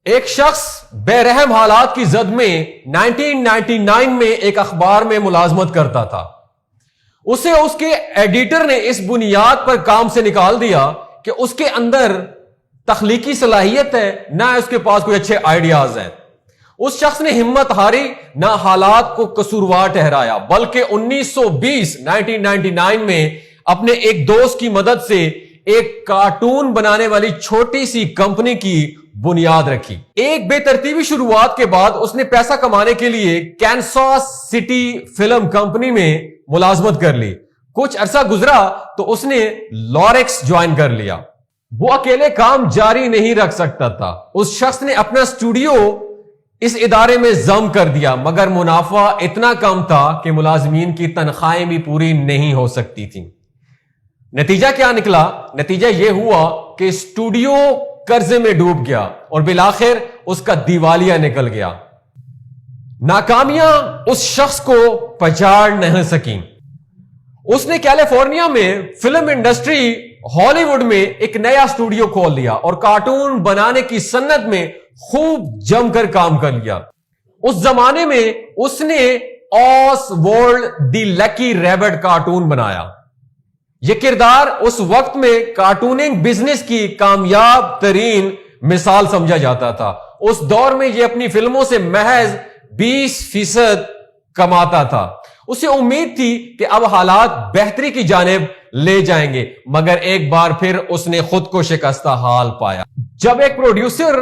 ایک شخص بے رحم حالات کی زد میں 1999 میں ایک اخبار میں ملازمت کرتا تھا. اسے اس کے ایڈیٹر نے اس بنیاد پر کام سے نکال دیا کہ اس کے اندر تخلیقی صلاحیت ہے، نہ اس کے پاس کوئی اچھے آئیڈیاز ہیں. اس شخص نے ہمت ہاری، نہ حالات کو قصوروار ٹھہرایا، بلکہ 1999 میں اپنے ایک دوست کی مدد سے ایک کارٹون بنانے والی چھوٹی سی کمپنی کی بنیاد رکھی. ایک بے ترتیبی شروعات کے بعد اس نے پیسہ کمانے کے لیے کینساس سٹی فلم کمپنی میں ملازمت کر لی. کچھ عرصہ گزرا تو اس نے لوریکس جوائن کر لیا. وہ اکیلے کام جاری نہیں رکھ سکتا تھا. اس شخص نے اپنا اسٹوڈیو اس ادارے میں ضم کر دیا، مگر منافع اتنا کم تھا کہ ملازمین کی تنخواہیں بھی پوری نہیں ہو سکتی تھیں. نتیجہ کیا نکلا؟ نتیجہ یہ ہوا کہ اسٹوڈیو قرضے میں ڈوب گیا اور بالآخر اس کا دیوالیہ نکل گیا. ناکامیاں اس شخص کو پچاڑ نہیں سکیں. اس نے کیلیفورنیا میں فلم انڈسٹری ہالی ووڈ میں ایک نیا اسٹوڈیو کھول لیا اور کارٹون بنانے کی صنعت میں خوب جم کر کام کر لیا. اس زمانے میں اس نے آسوالڈ دی لکی ریبٹ کارٹون بنایا. یہ کردار اس وقت میں کارٹوننگ بزنس کی کامیاب ترین مثال سمجھا جاتا تھا. اس دور میں یہ اپنی فلموں سے محض 20% کماتا تھا. اسے امید تھی کہ اب حالات بہتری کی جانب لے جائیں گے، مگر ایک بار پھر اس نے خود کو شکستہ حال پایا جب ایک پروڈیوسر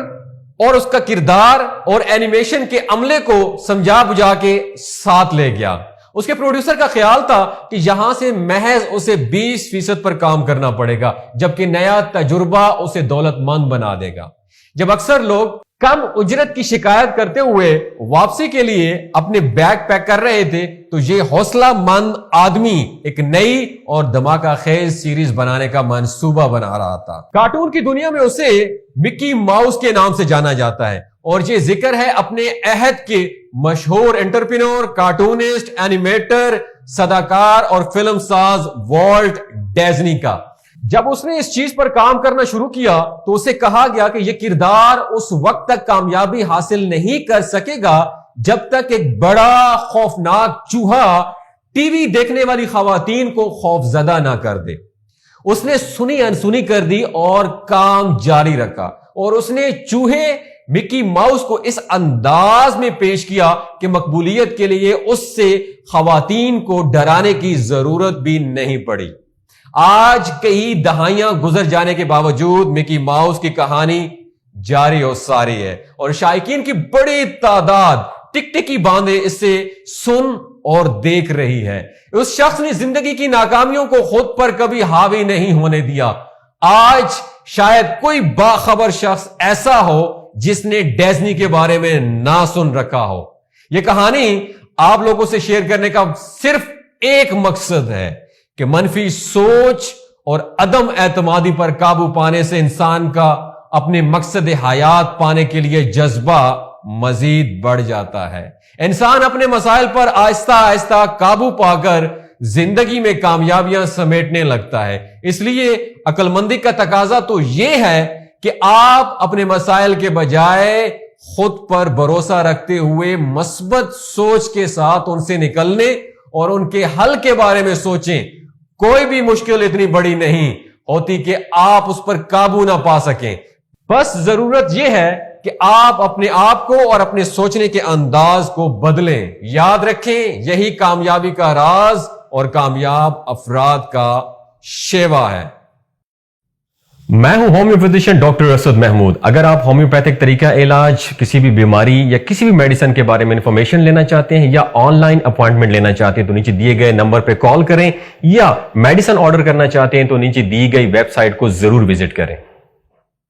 اور اس کا کردار اور اینیمیشن کے عملے کو سمجھا بجھا کے ساتھ لے گیا. اس کے پروڈیوسر کا خیال تھا کہ یہاں سے محض اسے 20% پر کام کرنا پڑے گا، جبکہ نیا تجربہ اسے دولت مند بنا دے گا. جب اکثر لوگ کم اجرت کی شکایت کرتے ہوئے واپسی کے لیے اپنے بیگ پیک کر رہے تھے تو یہ حوصلہ مند آدمی ایک نئی اور دھماکہ خیز سیریز بنانے کا منصوبہ بنا رہا تھا. کارٹون کی دنیا میں اسے مکی ماؤس کے نام سے جانا جاتا ہے، اور یہ ذکر ہے اپنے عہد کے مشہور انٹرپرینور، کارٹونسٹ، اینیمیٹر، صداکار اور فلم ساز والٹ ڈیزنی کا. جب اس نے اس چیز پر کام کرنا شروع کیا تو اسے کہا گیا کہ یہ کردار اس وقت تک کامیابی حاصل نہیں کر سکے گا جب تک ایک بڑا خوفناک چوہا ٹی وی دیکھنے والی خواتین کو خوف زدہ نہ کر دے. اس نے سنی انسنی کر دی اور کام جاری رکھا، اور اس نے چوہے مکی ماؤس کو اس انداز میں پیش کیا کہ مقبولیت کے لیے اس سے خواتین کو ڈرانے کی ضرورت بھی نہیں پڑی. آج کئی دہائیاں گزر جانے کے باوجود مکی ماؤس کی کہانی جاری و ساری ہے، اور شائقین کی بڑی تعداد ٹک ٹکی باندھے اسے سن اور دیکھ رہی ہے. اس شخص نے زندگی کی ناکامیوں کو خود پر کبھی حاوی نہیں ہونے دیا. آج شاید کوئی باخبر شخص ایسا ہو جس نے ڈیزنی کے بارے میں نہ سن رکھا ہو. یہ کہانی آپ لوگوں سے شیئر کرنے کا صرف ایک مقصد ہے کہ منفی سوچ اور عدم اعتمادی پر قابو پانے سے انسان کا اپنے مقصد حیات پانے کے لیے جذبہ مزید بڑھ جاتا ہے. انسان اپنے مسائل پر آہستہ آہستہ قابو پا کر زندگی میں کامیابیاں سمیٹنے لگتا ہے. اس لیے عقل مندی کا تقاضا تو یہ ہے کہ آپ اپنے مسائل کے بجائے خود پر بھروسہ رکھتے ہوئے مثبت سوچ کے ساتھ ان سے نکلنے اور ان کے حل کے بارے میں سوچیں. کوئی بھی مشکل اتنی بڑی نہیں ہوتی کہ آپ اس پر قابو نہ پا سکیں. بس ضرورت یہ ہے کہ آپ اپنے آپ کو اور اپنے سوچنے کے انداز کو بدلیں. یاد رکھیں، یہی کامیابی کا راز اور کامیاب افراد کا شیوا ہے. میں ہوں ہومیوپیتھیشین ڈاکٹر اسد محمود. اگر آپ ہومیوپیتھک طریقہ علاج، کسی بھی بیماری یا کسی بھی میڈیسن کے بارے میں انفارمیشن لینا چاہتے ہیں یا آن لائن اپوائنٹمنٹ لینا چاہتے ہیں تو نیچے دیے گئے نمبر پہ کال کریں، یا میڈیسن آرڈر کرنا چاہتے ہیں تو نیچے دی گئی ویب سائٹ کو ضرور وزٹ کریں.